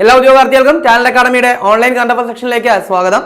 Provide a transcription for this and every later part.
എല്ലാ ഉദ്യോഗാർത്ഥികൾക്കും talent അക്കാഡമിയുടെ online content സെക്ഷനിലേക്ക് സ്വാഗതം.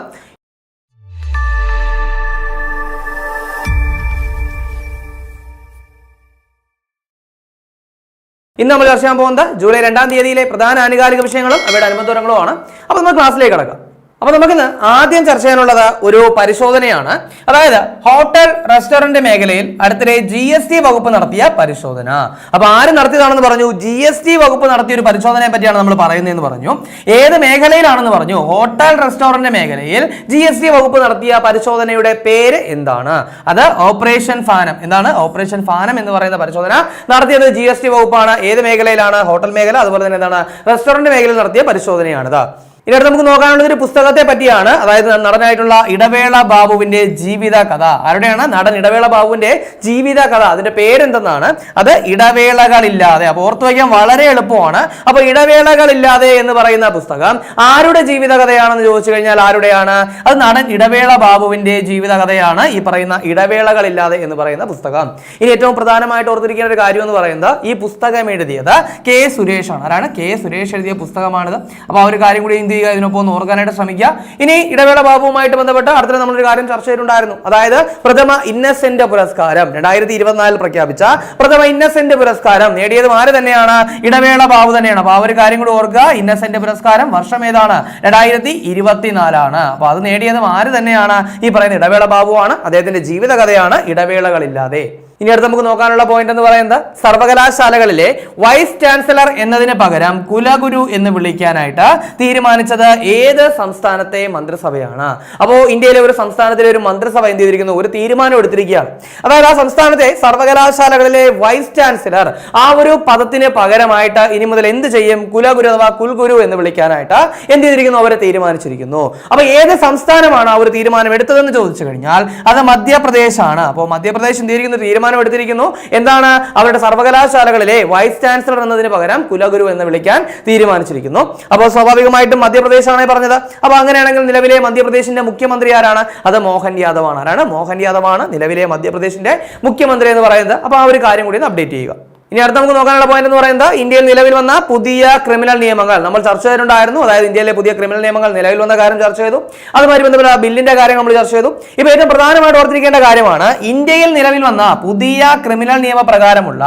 ഇന്ന് നമ്മൾ ചർച്ച ചെയ്യാൻ പോകുന്നത് ജൂലൈ 2-ാം തീയതിയിലെ പ്രധാന ആനുകാലിക വിഷയങ്ങളും അവയുടെ അനുബന്ധങ്ങളുമാണ്. അപ്പോൾ നമ്മൾ ക്ലാസ്സിലേക്ക് കടക്കാം. അപ്പോൾ നമുക്കിന്ന് ആദ്യം ചർച്ച ചെയ്യാനുള്ളത് ഒരു പരിശോധനയാണ്. അതായത് ഹോട്ടൽ റെസ്റ്റോറന്റ് മേഖലയിൽ അടുത്തിടെ GST വകുപ്പ് നടത്തിയ പരിശോധന. അപ്പൊ ആര് നടത്തിയതാണെന്ന് പറഞ്ഞു? GST വകുപ്പ് നടത്തിയ ഒരു പരിശോധനയെ പറ്റിയാണ് നമ്മൾ പറയുന്നതെന്ന് പറഞ്ഞു. ഏത് മേഖലയിലാണെന്ന് പറഞ്ഞു? ഹോട്ടൽ റെസ്റ്റോറന്റ് മേഖലയിൽ GST വകുപ്പ് നടത്തിയ പരിശോധനയുടെ പേര് എന്താണ്? അത് ഓപ്പറേഷൻ ഫാനം. എന്താണ് ഓപ്പറേഷൻ ഫാനം എന്ന് പറയുന്ന പരിശോധന നടത്തിയത് GST വകുപ്പാണ്. ഏത് മേഖലയിലാണ്? ഹോട്ടൽ മേഖല. അതുപോലെ തന്നെ എന്താണ് റെസ്റ്റോറന്റ് മേഖലയിൽ നടത്തിയ പരിശോധനയാണിത്. ഇനി നമുക്ക് നോക്കാനുള്ളത് ഒരു പുസ്തകത്തെ പറ്റിയാണ്. അതായത് നടനായിട്ടുള്ള ഇടവേള ബാബുവിന്റെ ജീവിത കഥ. ആരുടെയാണ്? നടൻ ഇടവേള ബാബുവിന്റെ ജീവിത കഥ. അതിന്റെ പേരെന്തെന്നാണ്? അത് ഇടവേളകളില്ലാതെ. അപ്പൊ ഓർത്തു വയ്ക്കാൻ വളരെ എളുപ്പമാണ്. അപ്പൊ ഇടവേളകളില്ലാതെ എന്ന് പറയുന്ന പുസ്തകം ആരുടെ ജീവിത കഥയാണെന്ന് ചോദിച്ചു കഴിഞ്ഞാൽ ആരുടെയാണ്? അത് നടൻ ഇടവേള ബാബുവിന്റെ ജീവിത കഥയാണ് ഈ പറയുന്ന ഇടവേളകളില്ലാതെ എന്ന് പറയുന്ന പുസ്തകം. ഇനി ഏറ്റവും പ്രധാനമായിട്ട് ഓർത്തിരിക്കേണ്ട ഒരു കാര്യം എന്ന് പറയുന്നത് ഈ പുസ്തകം എഴുതിയത് K. സുരേഷ് ആണ്. ആരാണ്? K. സുരേഷ് എഴുതിയ പുസ്തകമാണിത്. അപ്പൊ ആ ഒരു കാര്യം കൂടി ഇതിനൊപ്പം ഒന്ന് ഓർക്കാനായിട്ട് ശ്രമിക്കുക. ഇനി ഇടവേള ബാബുവുമായിട്ട് ബന്ധപ്പെട്ട് അടുത്ത നമ്മളൊരു കാര്യം ചർച്ച ചെയ്തിട്ടുണ്ടായിരുന്നു. അതായത് പ്രഥമ ഇന്നസെന്റ് പുരസ്കാരം 2024 പ്രഖ്യാപിച്ച പ്രഥമ ഇന്നസെന്റ് പുരസ്കാരം നേടിയതും ആര് തന്നെയാണ്? ഇടവേള ബാബു തന്നെയാണ്. അപ്പൊ ആ ഒരു കാര്യം കൂടി ഓർക്കുക. ഇന്നസെന്റ് പുരസ്കാരം വർഷം ഏതാണ്? 2024 അപ്പൊ അത് നേടിയതും ആര് തന്നെയാണ്? ഈ പറയുന്ന ഇടവേള ബാബുവാണ്. അദ്ദേഹത്തിന്റെ ജീവിത കഥയാണ് ഇടവേളകളില്ലാതെ. ഇനി അടുത്ത് നമുക്ക് നോക്കാനുള്ള പോയിന്റ് എന്ന് പറയുന്നത് സർവകലാശാലകളിലെ വൈസ് ചാൻസലർ എന്നതിന് പകരം കുലഗുരു എന്ന് വിളിക്കാനായിട്ട് തീരുമാനിച്ചത് ഏത് സംസ്ഥാനത്തെ മന്ത്രിസഭയാണ്? അപ്പോൾ ഇന്ത്യയിലെ ഒരു സംസ്ഥാനത്തിലെ ഒരു മന്ത്രിസഭ എന്ത് ചെയ്തിരിക്കുന്നു? ഒരു തീരുമാനം എടുത്തിരിക്കുകയാണ്. അതായത് ആ സംസ്ഥാനത്തെ സർവകലാശാലകളിലെ വൈസ് ചാൻസലർ ആ ഒരു പദത്തിന് പകരമായിട്ട് ഇനി മുതൽ എന്ത് ചെയ്യും? കുലഗുരു അഥവാ കുൽഗുരു എന്ന് വിളിക്കാനായിട്ട് എന്ത് ചെയ്തിരിക്കുന്നു? അവരെ തീരുമാനിച്ചിരിക്കുന്നു. അപ്പൊ ഏത് സംസ്ഥാനമാണ് ആ ഒരു തീരുമാനം എടുത്തതെന്ന് ചോദിച്ചു കഴിഞ്ഞാൽ അത് മധ്യപ്രദേശാണ്. അപ്പോൾ മധ്യപ്രദേശ് എന്ത് ചെയ്തിരിക്കുന്നു? തീരുമാനം എടുത്തിരിക്കുന്നു. എന്താണ്? അവരുടെ സർവകലാശാലകളിലെ വൈസ് ചാൻസലർ എന്നതിന് പകരം കുലഗുരു എന്ന് വിളിക്കാൻ തീരുമാനിച്ചിരിക്കുന്നു. അപ്പോൾ സ്വാഭാവികമായിട്ടും മധ്യപ്രദേശാണ് പറഞ്ഞത്. അപ്പൊ അങ്ങനെയാണെങ്കിൽ നിലവിലെ മധ്യപ്രദേശിന്റെ മുഖ്യമന്ത്രി ആരാണ്? അത് മോഹൻ യാദവ് ആണ്. ആരാണ്? മോഹൻ യാദവ് ആണ് നിലവിലെ മധ്യപ്രദേശിന്റെ മുഖ്യമന്ത്രി എന്ന് പറയുന്നത്. അപ്പൊ ആ ഒരു കാര്യം കൂടി ഒന്ന് അപ്ഡേറ്റ് ചെയ്യുക. ഇനി അടുത്ത് നമുക്ക് നോക്കാനുള്ള പോയിന്റ് എന്ന് പറയുന്നത് ഇന്ത്യയിൽ നിലവിൽ വന്ന പുതിയ ക്രിമിനൽ നിയമങ്ങൾ നമ്മൾ ചർച്ച ചെയ്തിട്ടുണ്ടായിരുന്നു. അതായത് ഇന്ത്യയിലെ പുതിയ ക്രിമിനൽ നിയമങ്ങൾ നിലവിൽ വന്ന കാര്യം ചർച്ച ചെയ്തു. അതുമായി ബന്ധപ്പെട്ട ബില്ലിന്റെ കാര്യം നമ്മൾ ചർച്ച ചെയ്തു. ഇപ്പൊ ഏറ്റവും പ്രധാനമായിട്ട് ഓർത്തിരിക്കേണ്ട കാര്യമാണ് ഇന്ത്യയിൽ നിലവിൽ വന്ന പുതിയ ക്രിമിനൽ നിയമപ്രകാരമുള്ള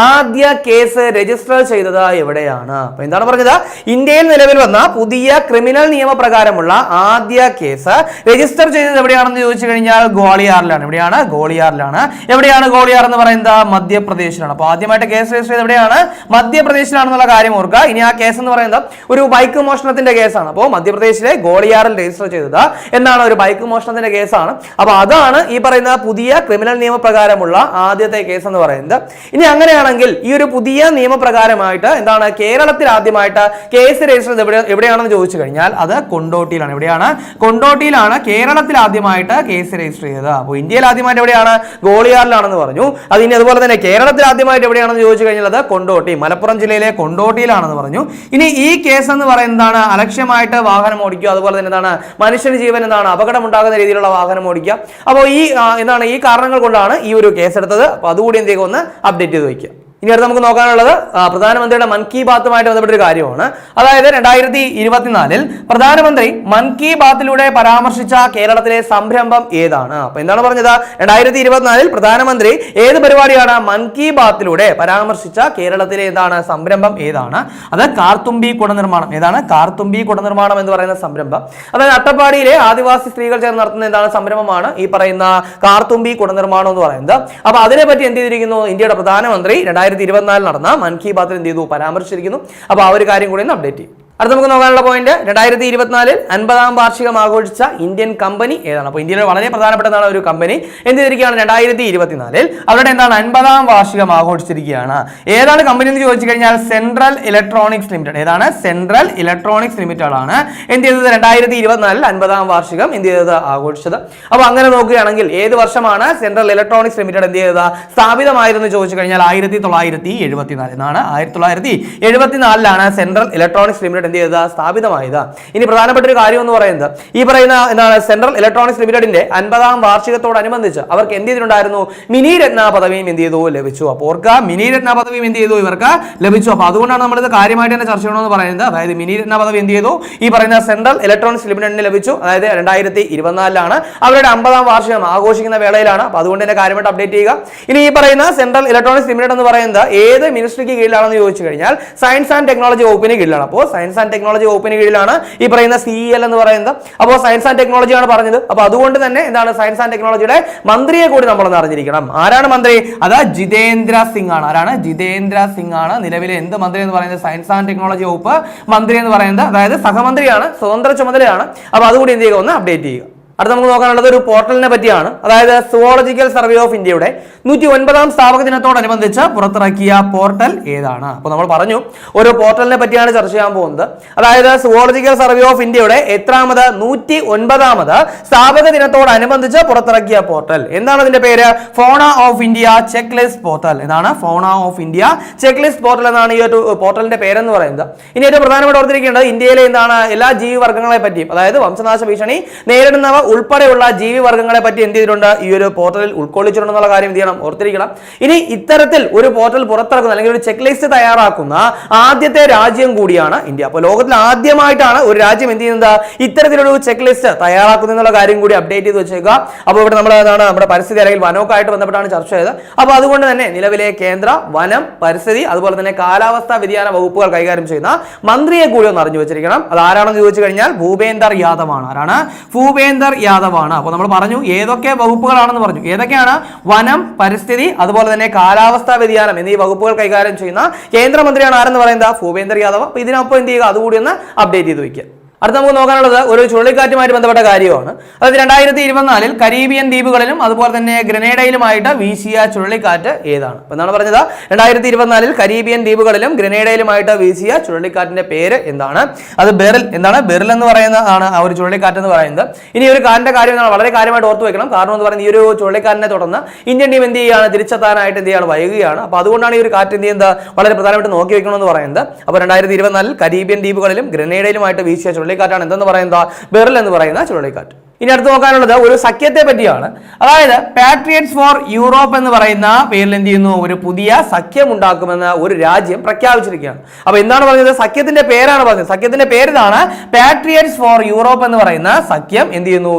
ആദ്യ കേസ് രജിസ്റ്റർ ചെയ്തത് എവിടെയാണ്? അപ്പൊ എന്താണ് പറഞ്ഞത്? ഇന്ത്യയിൽ നിലവിൽ വന്ന പുതിയ ക്രിമിനൽ നിയമപ്രകാരമുള്ള ആദ്യ കേസ് രജിസ്റ്റർ ചെയ്തത് എവിടെയാണെന്ന് ചോദിച്ചു കഴിഞ്ഞാൽ ഗ്വാളിയാറിലാണ്. എവിടെയാണ്? ഗ്വാളിയാറിലാണ്. എവിടെയാണ് ഗ്വാളിയാർ എന്ന് പറയുന്നത്? മധ്യപ്രദേശിലാണ്. അപ്പൊ ആദ്യമായിട്ട് കേസ് രജിസ്റ്റർ ചെയ്ത് എവിടെയാണ്? മധ്യപ്രദേശിലാണെന്നുള്ള കാര്യം ഓർക്കുക. ഇനി ആ കേസ് എന്ന് പറയുന്നത് ഒരു ബൈക്ക് മോഷണത്തിന്റെ കേസാണ്. അപ്പോൾ മധ്യപ്രദേശിലെ ഗോളിയാറിൽ രജിസ്റ്റർ ചെയ്തത് എന്താണ്? ഒരു ബൈക്ക് മോഷണത്തിന്റെ കേസാണ്. അപ്പൊ അതാണ് ഈ പറയുന്ന പുതിയ ക്രിമിനൽ നിയമപ്രകാരമുള്ള ആദ്യത്തെ കേസ് എന്ന് പറയുന്നത്. ഇനി അങ്ങനെയാണെങ്കിൽ ഈ ഒരു പുതിയ നിയമപ്രകാരമായിട്ട് എന്താണ് കേരളത്തിൽ ആദ്യമായിട്ട് കേസ് രജിസ്റ്റർ ചെയ്തത് എവിടെയാണെന്ന് ചോദിച്ചു കഴിഞ്ഞാൽ അത് കൊണ്ടോട്ടിയിലാണ്. എവിടെയാണ്? കൊണ്ടോട്ടിയിലാണ് കേരളത്തിൽ ആദ്യമായിട്ട് കേസ് രജിസ്റ്റർ ചെയ്തത്. അപ്പോൾ ഇന്ത്യയിൽ ആദ്യമായിട്ട് എവിടെയാണ്? ഗോളിയാറിലാണെന്ന് പറഞ്ഞു. അത് ഇനി അതുപോലെ തന്നെ കേരളത്തിൽ ആദ്യമായിട്ട് എവിടെയാണ് ചോദിച്ചു കഴിഞ്ഞാൽ അത് കൊണ്ടോട്ടി, മലപ്പുറം ജില്ലയിലെ കൊണ്ടോട്ടിയിലാണെന്ന് പറഞ്ഞു. ഇനി ഈ കേസ് എന്ന് പറയുന്നതാണ് അലക്ഷ്യമായിട്ട് വാഹനം ഓടിക്കുക, അതുപോലെ തന്നെ എന്താണ് മനുഷ്യന് ജീവൻ എന്താണ് അപകടം ഉണ്ടാകുന്ന രീതിയിലുള്ള വാഹനം ഓടിക്കുക. അപ്പോൾ ഈ എന്താണ് ഈ കാരണങ്ങൾ കൊണ്ടാണ് ഈ ഒരു കേസ് എടുത്തത്. അപ്പൊ അതുകൂടി എന്തെങ്കിലും ഒന്ന് അപ്ഡേറ്റ് ചെയ്ത് വയ്ക്കുക. ഇനി അടുത്ത് നമുക്ക് നോക്കാനുള്ളത് പ്രധാനമന്ത്രിയുടെ മൻ കി ബാത്തുമായിട്ട് ബന്ധപ്പെട്ട ഒരു കാര്യമാണ്. അതായത് 2024 പ്രധാനമന്ത്രി മൻ കി ബാത്തിലൂടെ പരാമർശിച്ച കേരളത്തിലെ സംരംഭം ഏതാണ്? അപ്പൊ എന്താണ് പറഞ്ഞത്? 2024 പ്രധാനമന്ത്രി ഏത് പരിപാടിയാണ് മൻ കി ബാത്തിലൂടെ പരാമർശിച്ച കേരളത്തിലെ ഏതാണ് സംരംഭം ഏതാണ്? അത് കാർത്തുമ്പി കുട നിർമ്മാണം. ഏതാണ്? കാർത്തുമ്പി കുട നിർമ്മാണം എന്ന് പറയുന്ന സംരംഭം. അതായത് അട്ടപ്പാടിയിലെ ആദിവാസി സ്ത്രീകൾ ചേർന്ന് നടത്തുന്ന എന്താണ് സംരംഭമാണ് ഈ പറയുന്ന കാർത്തുമ്പി കുട നിർമ്മാണം എന്ന് പറയുന്നത്. അപ്പൊ അതിനെപ്പറ്റി എന്ത് ചെയ്തിരിക്കുന്നു? ഇന്ത്യയുടെ പ്രധാനമന്ത്രി 2024 നടന്ന മൻ കി ബാത്തിൽ എന്ത് ചെയ്തു? പരാമർശിച്ചിരിക്കുന്നു. അപ്പൊ ആ ഒരു കാര്യം കൂടി ഒന്ന് അപ്ഡേറ്റ് ചെയ്യും. അടുത്ത നമുക്ക് നോക്കാനുള്ള പോയിന്റ് 2024 50ാം വാർഷികം ആഘോഷിച്ച ഇന്ത്യൻ കമ്പനി ഏതാണ്? അപ്പോൾ ഇന്ത്യയിലെ വളരെ പ്രധാനപ്പെട്ടതാണ് ഒരു കമ്പനി എന്ത് ചെയ്തിരിക്കുകയാണ്? 2024 അവരുടെ എന്താണ് 50ാം വാർഷികം ആഘോഷിച്ചിരിക്കുകയാണ്. ഏതാണ് കമ്പനി എന്ന് ചോദിച്ചു കഴിഞ്ഞാൽ സെൻട്രൽ ഇലക്ട്രോണിക്സ് ലിമിറ്റഡ്. ഏതാണ്? സെൻട്രൽ ഇലക്ട്രോണിക്സ് ലിമിറ്റഡ് ആണ് എന്ത് ചെയ്തത്? 2024 50ാം വാർഷികം എന്ത് ചെയ്തത്? ആഘോഷിച്ചത്. അപ്പോൾ അങ്ങനെ നോക്കുകയാണെങ്കിൽ ഏത് വർഷമാണ് സെൻട്രൽ ഇലക്ട്രോണിക്സ് ലിമിറ്റഡ് എന്ത് ചെയ്തത്? സ്ഥാപിതമായിരുന്നു ചോദിച്ചു കഴിഞ്ഞാൽ 1974 എന്നാണ്. 1974 സെൻട്രൽ ഇലക്ട്രോണിക്സ് ലിമിറ്റഡ് എന്ത് ചെയ്തത്, സ്ഥാപിതമായത്. ഇനി പ്രധാനപ്പെട്ട ഒരു കാര്യം എന്ന് പറയുന്നത് ഈ പറയുന്ന എന്താണ് സെൻട്രൽ ഇലക്ട്രോണിക്സ് ലിമിറ്റഡിന്റെ 50ാം വാർഷികത്തോടനുബന്ധിച്ച് അവർക്ക് എന്ത് ചെയ്തിട്ടുണ്ടായിരുന്നു, മിനി രത്ന പദവിയും എന്ത് ചെയ്തു, ലഭിച്ചു. അപ്പോൾ ഓർക്കുക, മിനി രത്ന പദവിയും എന്ത് ചെയ്തു, ഇവർക്ക് ലഭിച്ചു. അപ്പോൾ അതുകൊണ്ടാണ് നമ്മളിത് കാര്യമായിട്ട് തന്നെ ചർച്ച ചെയ്യണമെന്ന് പറയുന്നത്. അതായത് മിനി രത്ന പദവി എന്ത് ചെയ്തു, ഈ പറയുന്ന സെൻട്രൽ ഇലക്ട്രോണിക്സ് ലിമിറ്റഡിന് ലഭിച്ചു. അതായത് 2024 അവരുടെ 50ാം വാർഷികം ആഘോഷിക്കുന്ന വേളയിലാണ്. അപ്പോൾ അതുകൊണ്ട് തന്നെ കാര്യമായിട്ട് അപ്ഡേറ്റ് ചെയ്യുക. ഇനി ഈ പറയുന്ന സെൻട്രൽ ഇലക്ട്രോണിക്സ് ലിമിറ്റഡ് എന്ന് പറയുന്നത് ഏത് മിനിസ്ട്രിക്ക് കീഴിലാണെന്ന് ചോദിച്ചു കഴിഞ്ഞാൽ സയൻസ് ആൻഡ് ടെക്നോളജി വകുപ്പിന് കീഴിലാണ്. അപ്പോൾ സയൻസ് ആൻഡ് ടെക്നോളജി വകുപ്പിന് കീഴിലാണ് ഈ പറയുന്ന CEL എന്ന് പറയുന്നത്. അപ്പോൾ സയൻസ് ആൻഡ് ടെക്നോളജി ആണ് പറഞ്ഞത്. അപ്പോൾ അതുകൊണ്ട് തന്നെ എന്താണ്, സയൻസ് ആൻഡ് ടെക്നോളജിയുടെ മന്ത്രിയെ കൂടി നമ്മളൊന്ന് അറിഞ്ഞിരിക്കണം. ആരാണ് മന്ത്രി? അത് ജിതേന്ദ്ര സിംഗ് ആണ്. ആരാണ്? ജിതേന്ദ്ര സിംഗ് ആണ് നിലവിലെ എന്ത് മന്ത്രി എന്ന് പറയുന്നത്, സയൻസ് ആൻഡ് ടെക്നോളജി വകുപ്പ് മന്ത്രി എന്ന് പറയുന്നത്. അതായത് സഹമന്ത്രിയാണ്, സ്വതന്ത്ര ചുമതലയാണ്. അപ്പോൾ അതുകൂടി എന്ത് ചെയ്യുക, ഒന്ന് അപ്ഡേറ്റ് ചെയ്യുക. അടുത്ത നമുക്ക് നോക്കാനുള്ളത് ഒരു പോർട്ടലിനെ പറ്റിയാണ്. അതായത് സുവോളജിക്കൽ സർവേ ഓഫ് ഇന്ത്യയുടെ 109ാം സ്ഥാപക ദിനത്തോടനുബന്ധിച്ച് പുറത്തിറക്കിയ പോർട്ടൽ ഏതാണ്? അപ്പോൾ നമ്മൾ പറഞ്ഞു ഒരു പോർട്ടലിനെ പറ്റിയാണ് ചർച്ച ചെയ്യാൻ പോകുന്നത്. അതായത് സുവോളജിക്കൽ സർവേ ഓഫ് ഇന്ത്യയുടെ എത്രാമത്, 109ാമത് സ്ഥാപക ദിനത്തോടനുബന്ധിച്ച് പുറത്തിറക്കിയ പോർട്ടൽ എന്താണ്? അതിന്റെ പേര് ഫോണ of India check list portal. എന്താണ്? ഫോണ of India check list portal എന്നാണ് ഈ ഒരു പോർട്ടലിന്റെ പേരെന്ന് പറയുന്നത്. ഇനി ഏറ്റവും പ്രധാനമായിട്ട് ഓർത്തിരിക്കേണ്ടത് ഇന്ത്യയിലെ എന്താണ് എല്ലാ ജീവിവർഗങ്ങളെ പറ്റിയും, അതായത് വംശനാശ ഭീഷണി നേരിടുന്നവ ഉൾപ്പെടെയുള്ള ജീവിവർഗങ്ങളെ പറ്റി എന്ത് ചെയ്തിട്ടുണ്ട്, ഈ ഒരു പോർട്ടലിൽ ഉൾക്കൊള്ളിച്ചിട്ടുണ്ടെന്നുള്ള കാര്യം എന്ത് ചെയ്യണം, ഓർത്തിരിക്കണം. ഇനി ഇത്തരത്തിൽ ഒരു പോർട്ടൽ പുറത്തിറക്കുന്ന അല്ലെങ്കിൽ ഒരു ചെക്ക് ലിസ്റ്റ് തയ്യാറാക്കുന്ന ആദ്യത്തെ രാജ്യം കൂടിയാണ് ഇന്ത്യ. അപ്പോൾ ലോകത്തിൽ ആദ്യമായിട്ടാണ് ഒരു രാജ്യം എന്ത് ചെയ്യുന്നത്, ഇത്തരത്തിലൊരു ചെക്ക് ലിസ്റ്റ് തയ്യാറാക്കുന്ന കാര്യം കൂടി അപ്ഡേറ്റ് ചെയ്ത് വെച്ചേക്കുക. അപ്പോൾ ഇവിടെ നമ്മൾ എന്താണ് നമ്മുടെ പരിസ്ഥിതി അല്ലെങ്കിൽ വനമൊക്കെ ബന്ധപ്പെട്ടാണ് ചർച്ച ചെയ്തത്. അപ്പോൾ അതുകൊണ്ട് തന്നെ നിലവിലെ കേന്ദ്ര വനം, പരിസ്ഥിതി അതുപോലെ തന്നെ കാലാവസ്ഥാ വ്യതിയാന വകുപ്പുകൾ കൈകാര്യം ചെയ്യുന്ന മന്ത്രിയെ കൂടി ഒന്ന് അറിഞ്ഞു വെച്ചിരിക്കണം. അത് ആരാണെന്ന് ചോദിച്ചു കഴിഞ്ഞാൽ ഭൂപേന്ദർ യാദവ് ആണ്. ആരാണ്? ഭൂപേന്ദർ യാദവ് ആണ്. അപ്പോൾ നമ്മൾ പറഞ്ഞു ഏതൊക്കെ വകുപ്പുകളാണെന്ന് പറഞ്ഞു. ഏതൊക്കെയാണ്? വനം, പരിസ്ഥിതി അതുപോലെ തന്നെ കാലാവസ്ഥാ വ്യതിയാനം എന്നീ വകുപ്പുകൾ കൈകാര്യം ചെയ്യുന്ന കേന്ദ്രമന്ത്രിയാണ് ആരെന്ന് പറയുന്നത്, ഭൂപേന്ദർ യാദവ്. അപ്പോൾ ഇതിനൊപ്പം എന്ത് ചെയ്യുക, അതുകൂടി ഒന്ന് അപ്ഡേറ്റ് ചെയ്ത് വയ്ക്കുക. അടുത്ത നമുക്ക് നോക്കാനുള്ളത് ഒരു ചുഴലിക്കാറ്റുമായിട്ട് ബന്ധപ്പെട്ട കാര്യമാണ്. അതായത് 2024 കരീബിയൻ ദ്വീപുകളിലും അതുപോലെ തന്നെ ഗ്രനേഡയിലുമായിട്ട് വീശിയ ചുഴലിക്കാറ്റ് ഏതാണ്? എന്നാണ് പറഞ്ഞത് 2024 കരീബിയൻ ദ്വീപുകളിലും ഗ്രനേഡയിലുമായിട്ട് വീശിയ ചുഴലിക്കാറ്റിന്റെ പേര് എന്താണ്? അത് ബെറിൽ. എന്താണ്? ബെറിൽ എന്ന് പറയുന്നതാണ് ആ ഒരു ചുഴലിക്കാറ്റ് എന്ന് പറയുന്നത്. ഇനി ഒരു കാറ്റിന്റെ കാര്യം എന്താണ് വളരെ കാര്യമായിട്ട് ഓർത്തു വെക്കണം. കാരണം എന്ന് പറയുന്നത് ഈ ഒരു ചുഴലിക്കാറ്റിനെ തുടർന്ന് ഇന്ത്യൻ ടീം എന്ത് ചെയ്യുകയാണ്, തിരിച്ചെത്താനായിട്ട് എന്ത് ചെയ്യാണ്, വൈകുകയാണ്. അപ്പോൾ അതുകൊണ്ടാണ് ഈ ഒരു കാറ്റ് എന്ത് ചെയ്യുന്നത് വളരെ പ്രധാനമായിട്ട് നോക്കി വെക്കണമെന്ന് പറയുന്നത്. അപ്പോൾ 2024 കരീബിയൻ ദ്വീപുകളിലും ഗ്രനേഡയിലുമായിട്ട് വീശിയ ചുഴലിക്കാറ്റാണ് എന്തെന്ന് പറയുന്നത്, ബെറിൽ എന്ന് പറയുന്ന ചുഴലിക്കാറ്റ്. ഇനി അടുത്ത് നോക്കാനുള്ളത് ഒരു സഖ്യത്തെ പറ്റിയാണ്. അതായത് പാട്രിയറ്റ്സ് ഫോർ യൂറോപ്പ് എന്ന് പറയുന്ന പേരിൽ എന്ത് ചെയ്യുന്നു, ഒരു പുതിയ സഖ്യം ഉണ്ടാക്കുമെന്ന് ഒരു രാജ്യം പ്രഖ്യാപിച്ചിരിക്കുകയാണ്. അപ്പൊ എന്താണ് പറഞ്ഞത്, സഖ്യത്തിന്റെ പേരാണ് പറഞ്ഞത്. സഖ്യത്തിന്റെ പേരിതാണ് പാട്രിയറ്റ്സ് ഫോർ യൂറോപ്പ് എന്ന് പറയുന്ന സഖ്യം എന്ത് ചെയ്യുന്നു,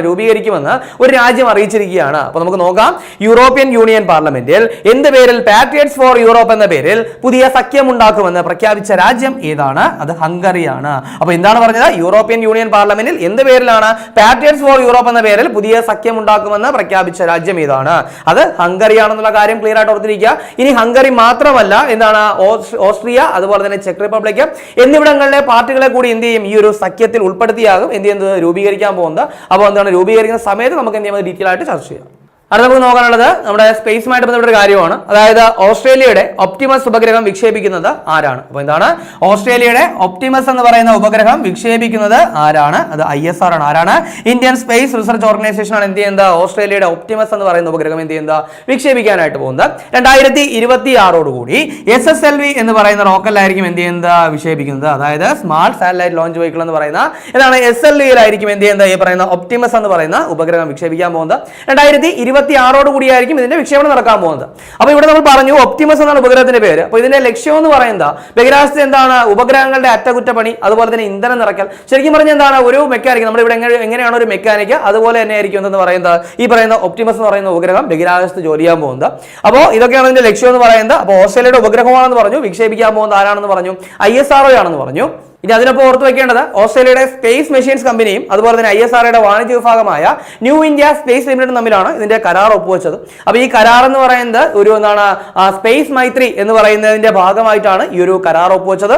രൂപീകരിക്കുമെന്ന് ഒരു രാജ്യം അറിയിച്ചിരിക്കുകയാണ്. അപ്പൊ നമുക്ക് നോക്കാം, യൂറോപ്യൻ യൂണിയൻ പാർലമെന്റിൽ എന്ത് പേരിൽ, പാട്രിയറ്റ്സ് ഫോർ യൂറോപ്പ് എന്ന പേരിൽ പുതിയ സഖ്യം ഉണ്ടാക്കുമെന്ന് പ്രഖ്യാപിച്ച രാജ്യം ഏതാണ്? അത് ഹംഗറിയാണ്. അപ്പൊ എന്താണ് പറഞ്ഞത്, യൂറോപ്യൻ യൂണിയൻ പാർലമെന്റിൽ എന്ത് പേരിലാണ് പാട്രിയറ്റ്സ് ഫോർ യൂറോപ്പ് എന്ന പേരിൽ പുതിയ സഖ്യം ഉണ്ടാക്കുമെന്ന് പ്രഖ്യാപിച്ച രാജ്യം ഏതാണ്? അത് ഹംഗറിയാണെന്നുള്ള കാര്യം ക്ലിയർ ആയിട്ട് ഓർത്തിരിക്കുക. ഇനി ഹംഗറി മാത്രമല്ല, എന്താണ്, ഓസ്ട്രിയ അതുപോലെ തന്നെ ചെക്ക് റിപ്പബ്ലിക് എന്നിവിടങ്ങളിലെ പാർട്ടികളെ കൂടി എന്ത് ചെയ്യും, ഈ ഒരു സഖ്യത്തിൽ ഉൾപ്പെടുത്തിയാകും എന്ത് ചെയ്യുന്നത്, രൂപീകരിക്കാൻ പോകുന്നത്. അപ്പോൾ എന്താണ്, രൂപീകരിക്കുന്ന സമയത്ത് നമുക്ക് എന്ത് ചെയ്യാം, ഡീറ്റെയിൽ ആയിട്ട് ചർച്ച ചെയ്യാം. അടുത്ത നമുക്ക് നോക്കാനുള്ളത് നമ്മുടെ സ്പേസുമായിട്ട് ബന്ധപ്പെട്ട ഒരു കാര്യമാണ്. അതായത് ഓസ്ട്രേലിയയുടെ ഒപ്റ്റിമസ് ഉപഗ്രഹം വിക്ഷേപിക്കുന്നത് ആരാണ്? അപ്പോൾ എന്താണ്, ഓസ്ട്രേലിയയുടെ ഒപ്റ്റിമസ് എന്ന് പറയുന്ന ഉപഗ്രഹം വിക്ഷേപിക്കുന്നത് ആരാണ്? അത് ISR ആണ്. ആരാണ്? ഇന്ത്യൻ സ്പേസ് റിസർച്ച് ഓർഗനൈസേഷൻ ആണ് എന്ത് ചെയ്യുന്നത്, ഓസ്ട്രേലിയയുടെ ഒപ്റ്റിമസ് എന്ന് പറയുന്ന ഉപഗ്രഹം എന്ത് ചെയ്യുന്നത്, വിക്ഷേപിക്കാനായിട്ട് പോകുന്നത്. 2026 SSLV എന്ന് പറയുന്ന റോക്കറ്റിലായിരിക്കും എന്ത് ചെയ്യുന്നത്, വിക്ഷേപിക്കുന്നത്. അതായത് സ്മാൾ സാറ്റലൈറ്റ് ലോഞ്ച് വെഹിക്കിൾ എന്ന് പറയുന്ന ഇതാണ് SLVയിലായിരിക്കും എന്ത് ചെയ്യുന്നത്, ഈ പറയുന്ന ഒപ്റ്റിമസ് എന്ന് പറയുന്ന ഉപഗ്രഹം വിക്ഷേപിക്കാൻ പോകുന്നത്. 2026 ഇതിന്റെ വിക്ഷേപണം നടക്കാൻ പോകുന്നത്. അപ്പോൾ ഇവിടെ നമ്മൾ പറഞ്ഞു ഒപ്റ്റിമസ് എന്നാണ് ഉപഗ്രഹത്തിന്റെ പേര്. അപ്പോൾ ഇതിന്റെ ലക്ഷ്യം എന്ന് പറയുന്നത് ബഹിരാകാശത്ത് എന്താണ്, ഉപഗ്രഹങ്ങളുടെ അറ്റകുറ്റപ്പണി അതുപോലെ തന്നെ ഇന്ധനം നിറയ്ക്കൽ. ശരിക്കും പറഞ്ഞാൽ എന്താണ്, ഒരു മെക്കാനിക് നമ്മുടെ ഇവിടെ എങ്ങനെയാണ് ഒരു മെക്കാനിക് അതുപോലെ തന്നെ ആയിരിക്കും എന്ന് പറയുന്നത് ഈ പറയുന്ന ഒപ്റ്റിമസ് എന്ന് പറയുന്ന ഉപഗ്രഹം ബഹിരാകാശത്ത് ജോലി ചെയ്യാൻ പോകുന്നത്. അപ്പോൾ ഇതൊക്കെയാണ് ഇതിന്റെ ലക്ഷ്യം എന്ന് പറയുന്നത്. അപ്പോൾ ഓസ്ട്രേലിയയുടെ ഉപഗ്രഹമാണെന്ന് പറഞ്ഞു, വിക്ഷേപിക്കാൻ പോകുന്നത് ആരാണെന്ന് പറഞ്ഞു, ISRO ആണെന്ന് പറഞ്ഞു. ഇനി അതിനൊപ്പം ഓർത്ത് വെക്കേണ്ടത് ഓസ്ട്രേലിയയുടെ സ്പേസ് മെഷീൻസ് കമ്പനിയും അതുപോലെ തന്നെ ISROയുടെ വാണിജ്യ വിഭാഗമായ ന്യൂ ഇന്ത്യ സ്പേസ് ലിമിറ്റഡ് തമ്മിലാണ് ഇതിന്റെ കരാർ ഒപ്പുവെച്ചത്. അപ്പോൾ ഈ കരാർ എന്ന് പറയുന്നത് ഒരു എന്താണ്, സ്പേസ് മൈത്രി എന്ന് പറയുന്നതിന്റെ ഭാഗമായിട്ടാണ് ഈ ഒരു കരാർ ഒപ്പുവെച്ചത്.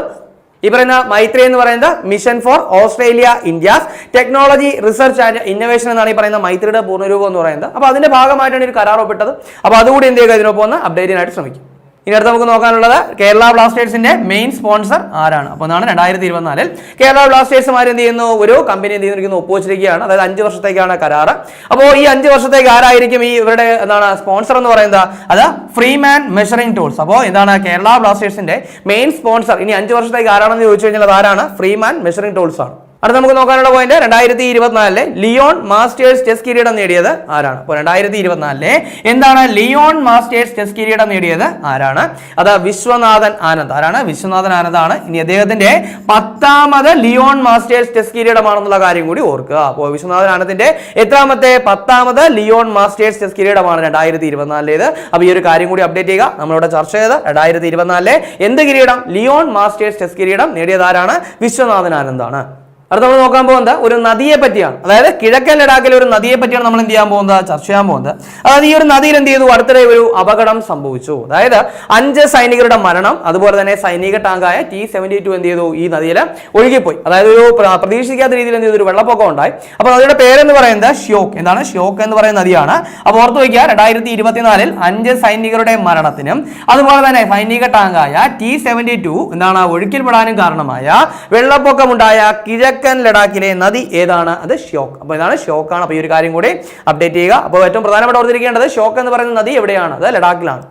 ഈ പറയുന്ന മൈത്രി എന്ന് പറയുന്നത് mission four Australia India's technology research and innovation എന്നാണ് ഈ പറയുന്ന മൈത്രിയുടെ പൂർണ്ണരൂപം എന്ന് പറയുന്നത്. അപ്പോൾ അതിന്റെ ഭാഗമായിട്ടാണ് ഒരു കരാർ ഒപ്പിട്ടത്. അപ്പോൾ അതുകൂടി എന്ത് ചെയ്യുക, ഇതിനൊപ്പം ഒന്ന് അപ്ഡേറ്റ് ചെയ്യാനായിട്ട് ശ്രമിക്കും. ഇനി അടുത്ത് നമുക്ക് നോക്കാനുള്ളത് കേരള ബ്ലാസ്റ്റേഴ്സിന്റെ മെയിൻ സ്പോൺസർ ആരാണ്? അപ്പോൾ എന്നാണ് 2024 കേരള ബ്ലാസ്റ്റേഴ്സുമാർ എന്ത് ചെയ്യുന്നു, ഒരു കമ്പനി എന്ത് ചെയ്യുന്നു, ഒപ്പുവച്ചിരിക്കുകയാണ്. അതായത് 5 വർഷത്തേക്കാണ് കരാറ്. അപ്പോൾ ഈ 5 വർഷത്തേക്ക് ആരായിരിക്കും ഈ ഇവരുടെ എന്താണ് സ്പോൺസർ എന്ന് പറയുന്നത്? അത് ഫ്രീമാൻ മെഷറിംഗ് ടൂൾസ്. അപ്പോൾ എന്താണ് കേരള ബ്ലാസ്റ്റേഴ്സിന്റെ മെയിൻ സ്പോൺസർ ഇനി 5 വർഷത്തേക്ക് ആരാണെന്ന് ചോദിച്ചു കഴിഞ്ഞാൽ അത് ആരാണ്? ഫ്രീമാൻ മെഷറിംഗ് ടൂൾസ് ആണ്. അടുത്ത നമുക്ക് നോക്കാനുള്ള പോയിന്റ് 2024 ലിയോൺ മാസ്റ്റേഴ്സ് ചെസ് കിരീടം നേടിയത് ആരാണ്? അപ്പോൾ 2024 എന്താണ് ലിയോൺ മാസ്റ്റേഴ്സ് ചെസ് കിരീടം നേടിയത് ആരാണ്? അത് വിശ്വനാഥൻ ആനന്ദ്. ആരാണ്? വിശ്വനാഥൻ ആനന്ദ് ആണ്. ഇനി അദ്ദേഹത്തിന്റെ 10ാമത് ലിയോൺ മാസ്റ്റേഴ്സ് ചെസ് കിരീടമാണെന്നുള്ള കാര്യം കൂടി ഓർക്കുക. അപ്പോൾ വിശ്വനാഥൻ ആനന്ദിന്റെ എത്രാമത്തെ? 10ാമത് ലിയോൺ മാസ്റ്റേഴ്സ് ചെസ് കിരീടമാണ് 2024. അപ്പോൾ ഈ ഒരു കാര്യം കൂടി അപ്ഡേറ്റ് ചെയ്യുക. നമ്മളിവിടെ ചർച്ച ചെയ്ത് 2024 എന്ത് കിരീടം? ലിയോൺ മാസ്റ്റേഴ്സ് ചെസ് കിരീടം നേടിയത് ആരാണ്? വിശ്വനാഥൻ ആനന്ദ് ആണ്. അടുത്ത നമ്മൾ നോക്കാൻ പോകുന്നത് ഒരു നദിയെ പറ്റിയാണ്. അതായത് കിഴക്കൻ ലഡാക്കിലെ ഒരു നദിയെ പറ്റിയാണ് നമ്മൾ എന്ത് ചെയ്യാൻ പോകുന്നത്? ചർച്ച ചെയ്യാൻ പോകുന്നത്. അതായത് ഈ ഒരു നദിയിൽ എന്ത് ചെയ്തു? അടുത്തിടെ ഒരു അപകടം സംഭവിച്ചു. അതായത് 5 സൈനികരുടെ മരണം, അതുപോലെ തന്നെ സൈനിക ടാങ്കായ T-72 എന്ത് ചെയ്തു? ഈ നദിയിൽ ഒഴുകിപ്പോയി. അതായത് ഒരു പ്രതീക്ഷിക്കാത്ത രീതിയിൽ എന്ത് ചെയ്തു? ഒരു വെള്ളപ്പൊക്കം ഉണ്ടായി. അപ്പോൾ നദിയുടെ പേരെന്ന് പറയുന്നത് ഷ്യോക്ക്. എന്താണ്? ഷ്യോക്ക് എന്ന് പറയുന്ന നദിയാണ്. അപ്പോൾ ഓർത്ത് വയ്ക്കുക, 2024 5 സൈനികരുടെ മരണത്തിനും അതുപോലെ തന്നെ സൈനിക ടാങ്കായ T-72 എന്താണ് ഒഴുക്കിൽപ്പെടാനും കാരണമായ വെള്ളപ്പൊക്കമുണ്ടായ കിഴക്കൻ ലഡാക്കിലെ നദി ഏതാണ്? അത് ഷ്യോക്ക്. അപ്പോൾ ഇതാണ് ഷ്യോക്ക് ആണ്. അപ്പോൾ ഈ ഒരു കാര്യം കൂടി അപ്ഡേറ്റ് ചെയ്യുക. അപ്പോൾ ഏറ്റവും പ്രധാനപ്പെട്ട ഓർത്തിരിക്കേണ്ടത് ഷ്യോക്ക് എന്ന് പറയുന്ന നദി എവിടെയാണ്? അത് ലഡാക്കിലാണ്.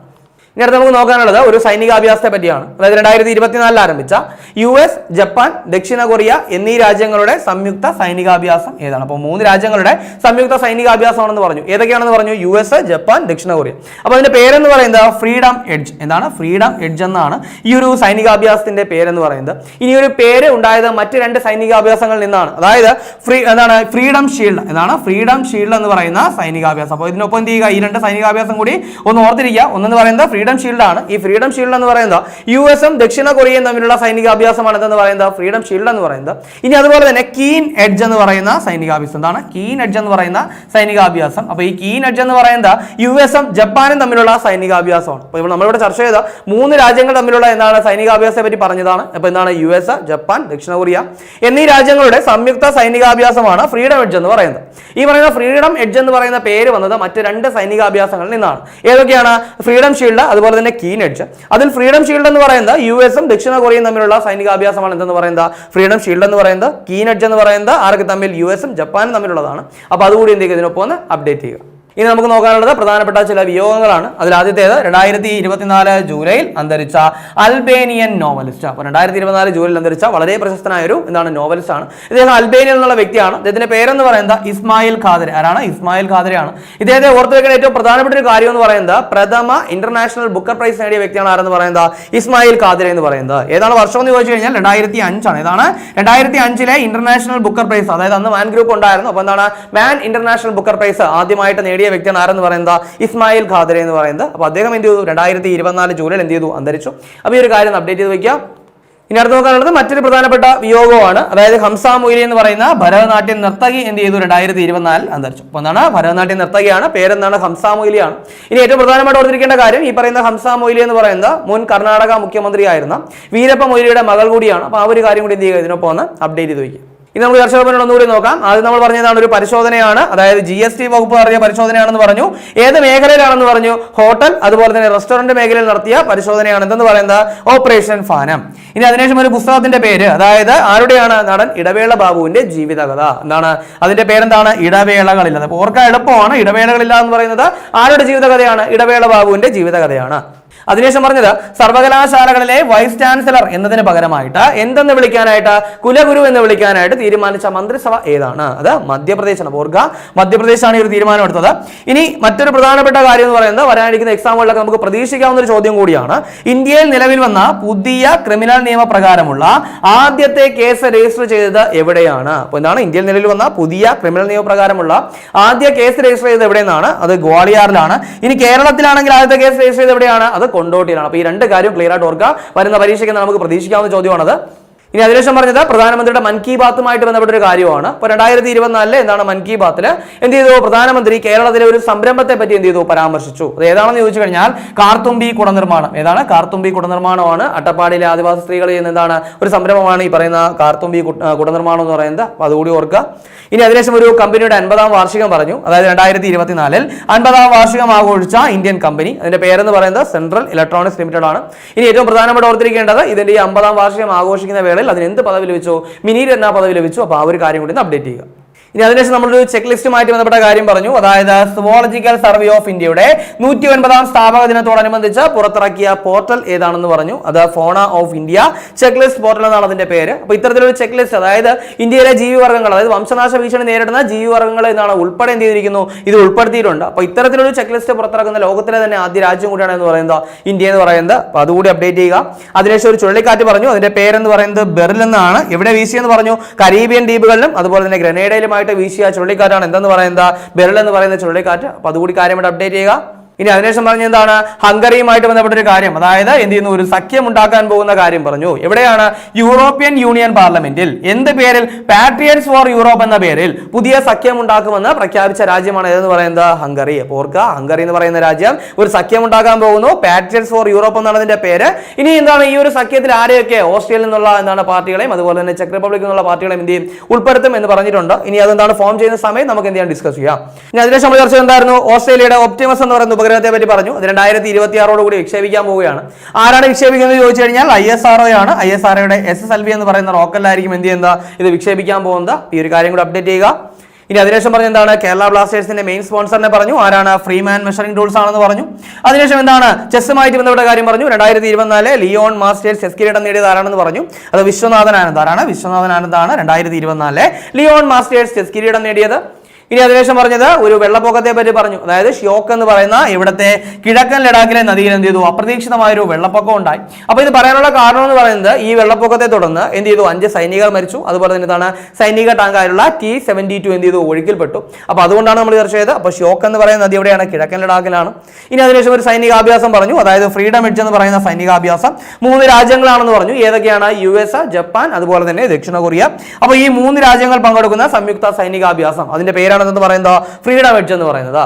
ഇനി അടുത്ത് നമുക്ക് നോക്കാനുള്ളത് ഒരു സൈനികാഭ്യാസത്തെ പറ്റിയാണ്. അതായത് 2024 ആരംഭിച്ച US, ജപ്പാൻ, ദക്ഷിണ കൊറിയ എന്നീ രാജ്യങ്ങളുടെ സംയുക്ത സൈനികാഭ്യാസം ഏതാണ്? അപ്പോൾ 3 രാജ്യങ്ങളുടെ സംയുക്ത സൈനികാഭ്യാസമാണെന്ന് പറഞ്ഞു. ഏതൊക്കെയാണെന്ന് പറഞ്ഞു? US, ജപ്പാൻ, ദക്ഷിണ കൊറിയ. അപ്പോൾ അതിന്റെ പേരെന്ന് പറയുന്നത് ഫ്രീഡം എഡ്ജ്. എന്താണ്? ഫ്രീഡം എഡ്ജ് എന്നാണ് ഈ ഒരു സൈനികാഭ്യാസത്തിന്റെ പേരെന്ന് പറയുന്നത്. ഇനി ഒരു പേര് ഉണ്ടായത് മറ്റ് 2 സൈനികാഭ്യാസങ്ങളിൽ നിന്നാണ്. അതായത് ഫ്രീഡം ഷീൽഡ്. എന്താണ്? ഫ്രീഡം ഷീൽഡ് എന്ന് പറയുന്ന സൈനികാഭ്യാസം. അപ്പോൾ ഇതിനൊപ്പം എന്ത് ചെയ്യുക? ഈ 2 സൈനികാഭ്യാസം കൂടി ഒന്ന് ഓർത്തിരിക്കുക. ഒന്നെന്ന് പറയുന്നത് ഫ്രീഡം ഷീൽഡ് ആണ്. ഈ ഫ്രീഡം ഷീൽഡ് എന്ന് പറയുന്നത് US-ഉം ദക്ഷിണ കൊറിയയും തമ്മിലുള്ള സൈനികാഭ്യാസമാണ് എന്ന് പറയുന്നത് ഫ്രീഡം ഷീൽഡ് എന്ന് പറയുന്നത്. ഇനി അതുപോലെ തന്നെ കീൻ എഡ്ജ് എന്ന് പറയുന്ന സൈനികാഭ്യാസം. എന്താണ്? കീൻ എഡ്ജ് എന്ന് പറയുന്ന സൈനികാഭ്യാസം. അപ്പോൾ ഈ കീൻ എഡ്ജ് എന്ന് പറയുന്നത് US-ഉം ജപ്പാനും തമ്മിലുള്ള സൈനികാഭ്യാസമാണ്. അപ്പോൾ നമ്മളിവിടെ ചർച്ച ചെയ്ത 3 രാജ്യങ്ങൾ തമ്മിലുള്ള എന്താണ് സൈനികാഭ്യാസത്തെ പറ്റി പറഞ്ഞതാണ്. അപ്പോൾ എന്താണ്? US, ജപ്പാൻ, ദക്ഷിണ കൊറിയ എന്നീ രാജ്യങ്ങളുടെ സംയുക്ത സൈനികാഭ്യാസമാണ് ഫ്രീഡം എഡ്ജ് എന്ന് പറയുന്നത്. ഈ പറയുന്ന ഫ്രീഡം എഡ്ജ് എന്ന് പറയുന്ന പേര് വന്നത് മറ്റ് 2 സൈനികാഭ്യാസങ്ങളിൽ നിന്നാണ്. ഏതൊക്കെയാണ്? ഫ്രീഡം ഷീൽഡ്, അതുപോലെ തന്നെ കീൻ എഡ്ജ്. അതിൽ ഫ്രീഡം ഷീൽഡ് എന്ന് പറയുന്നത് US-ഉം ദക്ഷിണ കൊറിയയും തമ്മിലുള്ള സൈനികാഭ്യാസമാണ് എന്തെന്ന് പറയുന്നത്? ഫ്രീഡം ഷീൽഡ് എന്ന് പറയുന്നത്. കീൻ എഡ്ജ് എന്ന് പറയുന്നത് ആർക്ക് തമ്മിൽ? US-ഉം ജപ്പാനും തമ്മിലുള്ളതാണ്. അപ്പോൾ അതുകൂടി എന്ത് ചെയ്യുക? ഇതിനൊപ്പം ഒന്ന് അപ്ഡേറ്റ് ചെയ്യുക. ഇനി നമുക്ക് നോക്കാനുള്ളത് പ്രധാനപ്പെട്ട ചില വിയോഗങ്ങളാണ്. അതിൽ ആദ്യത്തേത് 2024 ജൂലൈയിൽ അന്തരിച്ച അൽബേനിയൻ നോവലിസ്റ്റ്. അപ്പോൾ 2024 ജൂലൈയിൽ അന്തരിച്ച വളരെ പ്രശസ്തനായ ഒരു നോവലിസ്റ്റ് ആണ്. ഇദ്ദേഹം അൽബേനിയൻ എന്നുള്ള വ്യക്തിയാണ്. ഇദ്ദേഹത്തിന്റെ പേരെന്ന് പറയുന്നത് ഇസ്മായിൽ ഖാദരെ. ആരാണ്? ഇസ്മായിൽ ഖാദരെയാണ്. ഇദ്ദേഹത്തെ ഓർത്തു വെക്കേണ്ട ഏറ്റവും പ്രധാനപ്പെട്ട ഒരു കാര്യം എന്ന് പറയുന്നത് പ്രഥമ ഇന്റർനാഷണൽ ബുക്കർ പ്രൈസ് നേടിയ വ്യക്തിയാണ്. ആരെന്ന് പറയുന്നത്? ഇസ്മായിൽ ഖാദരെ എന്ന് പറയുന്നത്. ഏതാണ് വർഷം എന്ന് ചോദിച്ചു കഴിഞ്ഞാൽ 2005 ആണ്. ഏതാണ്? 2005 ഇന്റർനാഷണൽ ബുക്കർ പ്രൈസ്. അതായത് അന്ന് മാൻ ഗ്രൂപ്പ് ഉണ്ടായിരുന്നു. അപ്പോൾ എന്താണ് മാൻ ഇന്റർനാഷണൽ ബുക്കർ പ്രൈസ് ആദ്യമായിട്ട് നേടിയ വ്യക്തിയാണ് ആരെന്ന് പറയുന്നത്? ഇസ്മായിൽ ഖാദരെ എന്ന് പറയുന്നത്. അപ്പോൾ അദ്ദേഹം എന്ത് ചെയ്തു? 2024 ജൂലൈയിൽ എന്ത് ചെയ്തു? അന്തരിച്ചു. അപ്പോൾ ഈ ഒരു കാര്യം അപ്ഡേറ്റ് ചെയ്ത് വെക്കാം. ഇനി അടുത്ത് നോക്കാനുള്ളത് മറ്റൊരു പ്രധാനപ്പെട്ട വിയോഗമാണ്. അതായത് ഹംസ മൊയ്ലി എന്ന് പറയുന്ന ഭരതനാട്യം നർത്തകി എന്ത് ചെയ്തു? 2024 അന്തരിച്ചു. അപ്പോൾ എന്താണ്? ഭരതനാട്യം നർത്തകിയാണ്. പേരെന്താണ്? ഹംസ മൊയ്ലിയാണ്. ഇനി ഏറ്റവും പ്രധാനമായിട്ട് ഓർത്തിരിക്കേണ്ട കാര്യം ഈ പറയുന്ന ഹംസ മൊയ്ലി എന്ന് പറയുന്നത് മുൻ കർണാടക മുഖ്യമന്ത്രിയായിരുന്ന വീരപ്പ മൊയ്ലിയുടെ മകൾ കൂടിയാണ്. അപ്പോൾ ആ ഒരു കാര്യം കൂടി എന്ത് ചെയ്യുക? ഇതിനൊപ്പം ഒന്ന് അപ്ഡേറ്റ് ചെയ്ത് വയ്ക്കുക. ഇനി നമുക്ക് ചർച്ച ഒന്നുകൂടി നോക്കാം. ആദ്യം നമ്മൾ പറഞ്ഞതാണ് ഒരു പരിശോധനയാണ്. അതായത് GST വകുപ്പ് നടത്തിയ പരിശോധനയാണെന്ന് പറഞ്ഞു. ഏത് മേഖലയിലാണെന്ന് പറഞ്ഞു? ഹോട്ടൽ അതുപോലെ തന്നെ റെസ്റ്റോറന്റ് മേഖലയിൽ നടത്തിയ പരിശോധനയാണ് എന്തെന്ന് പറയുന്നത്? ഓപ്പറേഷൻ ഫാനം. ഇനി അതിനുശേഷം ഒരു പുസ്തകത്തിന്റെ പേര്, അതായത് ആരുടെയാണ്? നടൻ ഇടവേള ബാബുവിന്റെ ജീവിതകഥ. എന്താണ് അതിന്റെ പേരെന്താണ്? ഇടവേളകളില്ല. അപ്പോൾ ഓർക്കാൻ എളുപ്പമാണ്. ഇടവേളകളില്ല എന്ന് പറയുന്നത് ആരുടെ ജീവിതകഥയാണ്? ഇടവേള ബാബുവിന്റെ ജീവിതകഥയാണ്. അതിനുശേഷം പറഞ്ഞത് സർവകലാശാലകളിലെ വൈസ് ചാൻസലർ എന്നതിന് പകരമായിട്ട് എന്തെന്ന് വിളിക്കാനായിട്ട്? കുലഗുരു എന്ന് വിളിക്കാനായിട്ട് തീരുമാനിച്ച മന്ത്രിസഭ ഏതാണ്? അത് മധ്യപ്രദേശാണ്. ഓർക്കുക, മധ്യപ്രദേശാണ് ഈ ഒരു തീരുമാനം എടുത്തത്. ഇനി മറ്റൊരു പ്രധാനപ്പെട്ട കാര്യം എന്ന് പറയുന്നത് വരാനിരിക്കുന്ന എക്സാമുകളിലൊക്കെ നമുക്ക് പ്രതീക്ഷിക്കാവുന്ന ഒരു ചോദ്യം കൂടിയാണ്. ഇന്ത്യയിൽ നിലവിൽ വന്ന പുതിയ ക്രിമിനൽ നിയമപ്രകാരമുള്ള ആദ്യത്തെ കേസ് രജിസ്റ്റർ ചെയ്തത് എവിടെയാണ്? അപ്പോൾ എന്താണ്? ഇന്ത്യയിൽ നിലവിൽ വന്ന പുതിയ ക്രിമിനൽ നിയമപ്രകാരമുള്ള ആദ്യ കേസ് രജിസ്റ്റർ ചെയ്തത് എവിടെയാണ്? അത് ഗ്വാളിയാറിലാണ്. ഇനി കേരളത്തിലാണെങ്കിൽ ആദ്യത്തെ കേസ് രജിസ്റ്റർ ചെയ്തത് എവിടെയാണ്? അത് കൊണ്ടോട്ടിയിലാണ്. അപ്പോൾ ഈ 2 കാര്യം ക്ലിയർ ആയിട്ട് ഓർക്കുക. വരുന്ന പരീക്ഷയ്ക്ക് നമുക്ക് പ്രതീക്ഷിക്കാവുന്ന ചോദ്യമാണത്. ഇനി അതിനുശേഷം പറഞ്ഞത് പ്രധാനമന്ത്രിയുടെ മൻ കി ബാത്തുമായിട്ട് ബന്ധപ്പെട്ട ഒരു കാര്യമാണ്. അപ്പോൾ 2024 എന്താണ് മൻ കി ബാത്തിൽ എന്ത് ചെയ്തു, പ്രധാനമന്ത്രി കേരളത്തിലെ ഒരു സംരംഭത്തെ പറ്റി എന്ത് ചെയ്തു, പരാമർശിച്ചു. അത് ഏതാണെന്ന് ചോദിച്ചു കഴിഞ്ഞാൽ കാർത്തുമ്പി കുട നിർമ്മാണം. ഏതാണ്? കാർത്തുമ്പി കുട നിർമ്മാണമാണ്. അട്ടപ്പാടിയിലെ ആദിവാസി സ്ത്രീകൾ ചെയ്യുന്ന എന്താണ് ഒരു സംരംഭമാണ് ഈ പറയുന്ന കാർത്തുമ്പി കുട നിർമ്മാണം എന്ന് പറയുന്നത്. അപ്പോൾ അതുകൂടി ഓർക്കുക. ഇനി അതിനുശേഷം ഒരു കമ്പനിയുടെ 50-ാം വാർഷികം പറഞ്ഞു. അതായത് 2024 50-ാം വാർഷികം ആഘോഷിച്ച ഇന്ത്യൻ കമ്പനി, അതിന്റെ പേരെന്ന് പറയുന്നത് സെൻട്രൽ ഇലക്ട്രോണിക്സ് ലിമിറ്റഡ് ആണ്. ഇനി ഏറ്റവും പ്രധാനപ്പെട്ട ഓർത്തിരിക്കേണ്ടത് ഇതിന്റെ ഈ 50-ാം വാർഷികം ആഘോഷിക്കുന്ന വേളയിൽ അതിന് എന്ത് പദവി ലഭിച്ചു, മിനി രത്ന പദവി ലഭിച്ചു. അപ്പോൾ ആ ഒരു കാര്യം കൂടി അപ്ഡേറ്റ് ചെയ്യുക. ഇനി അതിനുശേഷം നമ്മളൊരു ചെക്ക് ലിസ്റ്റുമായിട്ട് ബന്ധപ്പെട്ട കാര്യം പറഞ്ഞു. അതായത് സുവോളജിക്കൽ സർവേ ഓഫ് ഇന്ത്യയുടെ 109-ാം സ്ഥാപക ദിനത്തോടനുബന്ധിച്ച് പുറത്തിറക്കിയ പോർട്ടൽ ഏതാണെന്ന് പറഞ്ഞു. അത് ഫോണ of India check list portal എന്നാണ് അതിന്റെ പേര്. അപ്പോൾ ഇത്തരത്തിലൊരു ചെക്ക് ലിസ്റ്റ്, അതായത് ഇന്ത്യയിലെ ജീവിവർഗ്ഗങ്ങൾ, അതായത് വംശനാശ ഭീഷണി നേരിടുന്ന ജീവിവർഗ്ഗങ്ങൾ എന്നാണ് ഉൾപ്പെടെ എന്ത് ചെയ്തിരിക്കുന്നു, ഇത് ഉൾപ്പെടുത്തിയിട്ടുണ്ട്. അപ്പോൾ ഇത്തരത്തിലൊരു ചെക്ക് ലിസ്റ്റ് പുറത്തിറക്കുന്ന ലോകത്തിലെ തന്നെ ആദ്യ രാജ്യം കൂടിയാണ് എന്ന് പറയുന്നത് ഇന്ത്യ എന്ന് പറയുന്നത്. അപ്പോൾ അതുകൂടി അപ്ഡേറ്റ് ചെയ്യുക. അതിനുശേഷം ഒരു ചുഴലിക്കാറ്റ് പറഞ്ഞു. അതിന്റെ പേരെന്ന് പറയുന്നത് ബെറിൽ എന്നാണ്. എവിടെ വീശിയെന്ന് പറഞ്ഞു, കരീബിയൻ ദ്വീപുകളിലും അതുപോലെ തന്നെ ഗ്രനേഡയിലുമായിട്ട് വീശിയ ചുഴലിക്കാറ്റാണ് എന്തെന്ന് പറയുന്നത്, ബെറിൽ എന്ന് പറയുന്ന ചുഴലിക്കാറ്റ്. അപ്പൊ അതുകൂടി കാര്യമായിട്ട് അപ്ഡേറ്റ് ചെയ്യുക. ഇനി അതിനുശേഷം പറഞ്ഞ എന്താണ്, ഹംഗറിയുമായിട്ട് ബന്ധപ്പെട്ട ഒരു കാര്യം. അതായത് എന്ത് ചെയ്യുന്നു, ഒരു സഖ്യം ഉണ്ടാക്കാൻ പോകുന്ന കാര്യം പറഞ്ഞു. എവിടെയാണ്, യൂറോപ്യൻ യൂണിയൻ പാർലമെന്റിൽ. എന്ത് പേരിൽ, പാട്രിയറ്റ്സ് ഫോർ യൂറോപ്പ് എന്ന പേരിൽ പുതിയ സഖ്യം ഉണ്ടാക്കുമെന്ന് പ്രഖ്യാപിച്ച രാജ്യമാണ് ഏതെന്ന് പറയുന്നത്, ഹംഗറി. അപ്പോൾ ഓർക്കുക, ഹംഗറി എന്ന് പറയുന്ന രാജ്യം ഒരു സഖ്യം ഉണ്ടാക്കാൻ പോകുന്നു. പാട്രിയറ്റ്സ് ഫോർ യൂറോപ്പ് എന്നാണ് അതിന്റെ പേര്. ഇനി എന്താണ്, ഈ ഒരു സഖ്യത്തിൽ ആരെയൊക്കെ, ഓസ്ട്രേലിയയിൽ നിന്നുള്ള എന്താണ് പാർട്ടികളെയും അതുപോലെ തന്നെ ചെക്ക് റിപ്പബ്ലിക്കിൽ നിന്നുള്ള പാർട്ടികളെയും എന്ത് ചെയ്യും, ഉൾപ്പെടുത്തും എന്ന് പറഞ്ഞിട്ടുണ്ട്. ഇനി അതെന്താണ് ഫോം ചെയ്യുന്ന സമയം നമുക്ക് എന്ത് ചെയ്യാൻ ഡിസ്കസ് ചെയ്യാം. ഇനി അതിനുശേഷം നമ്മൾ ചർച്ച എന്തായിരുന്നു, ഓസ്ട്രേലിയയുടെ ഒപ്റ്റിമസ് എന്ന് പറയുന്ന ഉപഗ്രഹത്തെ പറ്റി പറഞ്ഞു. അത് 2026 കൂടി വിക്ഷേപിക്കാൻ പോവുകയാണ്. ആരാണ് വിക്ഷേപിക്കുന്നത് ചോദിച്ചു കഴിഞ്ഞാൽ ISRO ആണ്. ISROയുടെ SSLV എന്ന് പറയുന്ന റോക്കറ്റിലായിരിക്കും എന്ത് ചെയ്യുന്നത്, ഇത് വിക്ഷേപിക്കാൻ പോകുന്നത്. ഈ ഒരു കാര്യം കൂടി അപ്ഡേറ്റ് ചെയ്യുക. ഇനി അതിനുശേഷം പറഞ്ഞ എന്താണ്, കേരള ബ്ലാസ്റ്റേഴ്സിന്റെ മെയിൻ സ്പോൺസറിനെ പറഞ്ഞു. ആരാണ്, ഫ്രീമാൻ മെഷറിംഗ് ടൂൾസ് ആണെന്ന് പറഞ്ഞു. അതിനുശേഷം എന്താണ്, ചെസ്സുമായിട്ട് ബന്ധപ്പെട്ട കാര്യം പറഞ്ഞു. 2024 ലിയോൺ മാസ്റ്റേഴ്സ് ചെസ് കിരീടം നേടിയത് ആരാണെന്ന് പറഞ്ഞു. അത് വിശ്വനാഥൻ ആനന്ദ്. ആരാണ്, വിശ്വനാഥൻ ആനന്ദാണ് 2024 ലിയോൺ മാസ്റ്റേഴ്സ് ചെസ് കിരീടം നേടിയത്. ഇനി അതിനുശേഷം പറഞ്ഞത് ഒരു വെള്ളപ്പൊക്കത്തെ പറ്റി പറഞ്ഞു. അതായത് ഷ്യോക്ക് എന്ന് പറയുന്ന ഇവിടുത്തെ കിഴക്കൻ ലഡാക്കിലെ നദിയിൽ എന്ത് ചെയ്തു, അപ്രതീക്ഷിതമായ ഒരു വെള്ളപ്പൊക്കം ഉണ്ടായി. അപ്പോൾ ഇത് പറയാനുള്ള കാരണം എന്ന് പറയുന്നത്, ഈ വെള്ളപ്പൊക്കത്തെ തുടർന്ന് എന്ത് ചെയ്തു, 5 സൈനികർ മരിച്ചു. അതുപോലെ തന്നെ എന്താണ്, സൈനിക ടാങ്കായുള്ള T-72 എന്ത് ചെയ്തു, ഒഴുക്കിൽപ്പെട്ടു. അപ്പോൾ അതുകൊണ്ടാണ് നമ്മൾ ചർച്ച ചെയ്തത്. അപ്പോൾ ഷ്യോക്ക് എന്ന് പറയുന്ന നദി എവിടെയാണ്, കിഴക്കൻ ലഡാക്കിലാണ്. ഇനി അതിനുശേഷം ഒരു സൈനികാഭ്യാസം പറഞ്ഞു. അതായത് ഫ്രീഡം എഡ്ജ് എന്ന് പറയുന്ന സൈനികാഭ്യാസം 3 രാജ്യങ്ങളാണെന്ന് പറഞ്ഞു. ഏതൊക്കെയാണ്, US, ജപ്പാൻ അതുപോലെ തന്നെ ദക്ഷിണ കൊറിയ. അപ്പോൾ ഈ 3 രാജ്യങ്ങൾ പങ്കെടുക്കുന്ന സംയുക്ത സൈനികാഭ്യാസം, അതിന്റെ പേരാണ് എന്ന് പറയുന്നത് ഫ്രീഡം എഡ്ജ് എന്ന് പറയുന്നത്.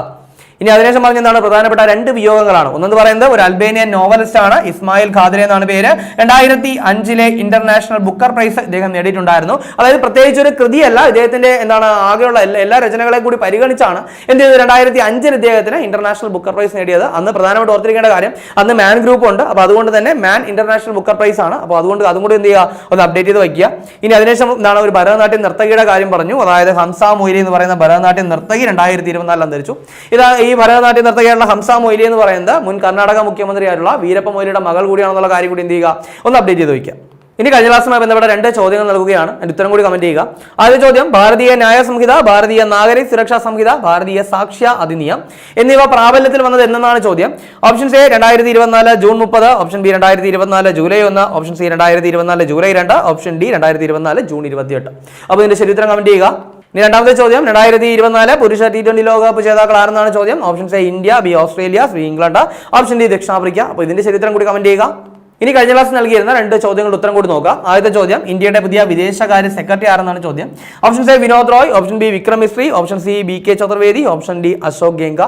ഇനി അതിനുശേഷം പറഞ്ഞ എന്താണ്, പ്രധാനപ്പെട്ട 2 വിയോഗങ്ങളാണ്. ഒന്നെന്ന് പറയുന്നത് ഒരു അൽബേനിയൻ നോവലിസ്റ്റ് ആണ്, ഇസ്മായിൽ ഖാദിറെ എന്നാണ് പേര്. 2005 ഇന്റർനാഷണൽ ബുക്കർ പ്രൈസ് ഇദ്ദേഹം നേടിയിട്ടുണ്ടായിരുന്നു. അതായത് പ്രത്യേകിച്ച് ഒരു കൃതിയല്ല, ഇദ്ദേഹത്തിന്റെ എന്താണ് ആകെയുള്ള എല്ലാ രചനകളെയും കൂടി പരിഗണിച്ചാണ് എന്ത് ചെയ്തത്, 2005 ഇദ്ദേഹത്തിന് ഇന്റർനാഷണൽ ബുക്കർ പ്രൈസ് നേടിയത്. അന്ന് പ്രധാനമായിട്ട് ഓർത്തിരിക്കേണ്ട കാര്യം, അന്ന് മാൻ ഗ്രൂപ്പ് ഉണ്ട്. അപ്പോൾ അതുകൊണ്ട് തന്നെ മാൻ ഇന്റർനാഷണൽ ബുക്കർ പ്രൈസ് ആണ്. അപ്പോൾ അതുകൊണ്ട് അതും കൂടി എന്ത് ചെയ്യുക, ഒന്ന് അപ്ഡേറ്റ് ചെയ്ത് വയ്ക്കുക. ഇനി അതിനുശേഷം എന്താണ്, ഒരു ഭരതനാട്യം നർത്തകിയുടെ കാര്യം പറഞ്ഞു. അതായത് ഹംസ മൊയ്ലി എന്ന് പറയുന്ന ഭരതനാട്യം നർത്തകി 2024 അന്തരിച്ചു. ഇതാ ഈ ഭരതനാട്യം നർത്തകിയായിട്ടുള്ള ഹംസ മൊയ്ലി എന്ന് പറയുന്നത് മുൻ കർണാടക മുഖ്യമന്ത്രിയായിട്ടുള്ള വീരപ്പ മൊയ്ലിയുടെ മകൾ കൂടിയാണെന്നുള്ള കാര്യം കൂടി എന്ത് ചെയ്യുക, ഒന്ന് അപ്ഡേറ്റ് ചെയ്ത് വയ്ക്കുക. ഇനി കഴിഞ്ഞ ക്ലാസ്സുമായി ബന്ധപ്പെട്ട 2 ചോദ്യങ്ങൾ നൽകുകയാണ്. അതിന്റെ ഉത്തരം കൂടി കമന്റ് ചെയ്യുക. ആദ്യ ചോദ്യം, ഭാരതീയ ന്യായ സംഹിത, ഭാരതീയ നാഗരിക് സുരക്ഷാ സംഹിത, ഭാരതീയ സാക്ഷ്യ അധിനിയം എന്നിവ പ്രാബല്യത്തിൽ വന്നത് എന്നാണ് ചോദ്യം. Option A 2024 June 30, option B 2024 July 1, option C 2024 July 2, option D 2024 June 28. അപ്പോൾ ഇതിന്റെ ശരി ഉത്തരം കമന്റ് ചെയ്യുക. ഇനി രണ്ടാമത്തെ ചോദ്യം, 2024 പുരുഷ T20 ലോകകപ്പ് ജേതാക്കൾ ആരെന്നാണ് ചോദ്യം. Option A India, B Australia, C England, option D ദക്ഷിണാഫ്രിക്ക. അപ്പോൾ ഇതിന്റെ ശരി ഉത്തരം കൂടി കമന്റ് ചെയ്യുക. ഇനി കഴിഞ്ഞ ക്ലാസ് നൽകിയിരുന്ന 2 ചോദ്യങ്ങളുടെ ഉത്തരം കൂടി നോക്കാം. ആദ്യത്തെ ചോദ്യം, ഇന്ത്യയുടെ പുതിയ വിദേശകാര്യ സെക്രട്ടറി ആരെന്നാണ് ചോദ്യം. Option A Vinod Roy, option B Vikram Misri, option C BK Chaturvedi, option D Ashok Ganga.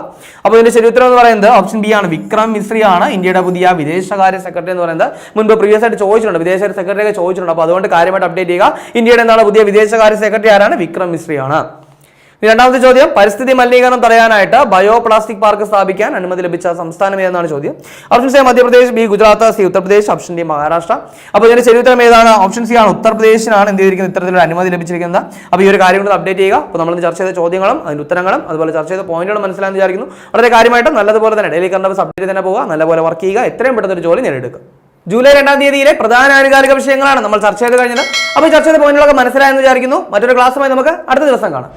അപ്പോൾ ഇതിന്റെ ശരി ഉത്തരം എന്ന് പറയുന്നത് ഓപ്ഷൻ ബി ആണ്, വിക്രം മിശ്രി ആണ് ഇന്ത്യയുടെ പുതിയ വിദേശകാര്യ സെക്രട്ടറി എന്ന് പറയുന്നത്. മുൻപ് പ്രീവിയസ് ആയിട്ട് ചോദിച്ചിട്ടുണ്ട്, വിദേശകാര്യ സെക്രട്ടറി ഒക്കെ ചോദിച്ചിട്ടുണ്ട്. അപ്പോൾ അതുകൊണ്ട് കാര്യമായിട്ട് അപ്ഡേറ്റ് ചെയ്യുക. ഇന്ത്യയുടെ എന്താണ് പുതിയ വിദേശകാര്യ സെക്രട്ടറി ആരാണ്, വിക്രം മിശ്രി ആണ്. രണ്ടാമത്തെ ചോദ്യം, പരിസ്ഥിതി മലിനീകരണം തടയാനായിട്ട് ബയോ പ്ലാസ്റ്റിക് പാർക്ക് സ്ഥാപിക്കാൻ അനുമതി ലഭിച്ച സംസ്ഥാനം ഏതെന്നാണ് ചോദ്യം. Option A Madhya Pradesh, B Gujarat, C Uttar Pradesh, option D Maharashtra. അപ്പോൾ ഇതിന്റെ ശരി ഉത്തരം ഏതാണ്, ഓപ്ഷൻ സി ആണ്, ഉത്തർപ്രദേശിനാണ് എന്ത് ചെയ്തിരിക്കുന്നത്, ഇത്തരത്തിലൊരു അനുമതി ലഭിച്ചിരിക്കുന്നത്. അപ്പോൾ ഈ ഒരു കാര്യം കൂടി അപ്ഡേറ്റ് ചെയ്യുക. അപ്പോൾ നമ്മൾ ചർച്ച ചെയ്ത ചോദ്യങ്ങളും അതിന്റെ ഉത്തരങ്ങളും അതുപോലെ ചർച്ച ചെയ്ത പോയിന്റുകളും മനസ്സിലാണെന്ന് വിചാരിക്കുന്നു. വളരെ കാര്യമായിട്ട് നല്ലതുപോലെ തന്നെ ഡെയിലി കറണ്ട് അഫയേഴ്സ് അപ്ഡേറ്റ് തന്നെ പോകുക, നല്ലപോലെ വർക്ക് ചെയ്യുക, എത്രയും പെട്ടെന്ന് ഒരു ജോലി നേടിയെടുക്കുക. ജൂലൈ 2 തീയതിയിലെ പ്രധാന ആനുകാലിക വിഷയങ്ങളാണ് നമ്മൾ ചർച്ച ചെയ്ത് കഴിഞ്ഞത്. അപ്പോൾ ചർച്ച ചെയ്ത പോയിന്റുകളൊക്കെ മനസ്സിലായെന്ന് വിചാരിക്കുന്നു. മറ്റൊരു ക്ലാസ്സുമായി നമുക്ക് അടുത്ത ദിവസം കാണാം.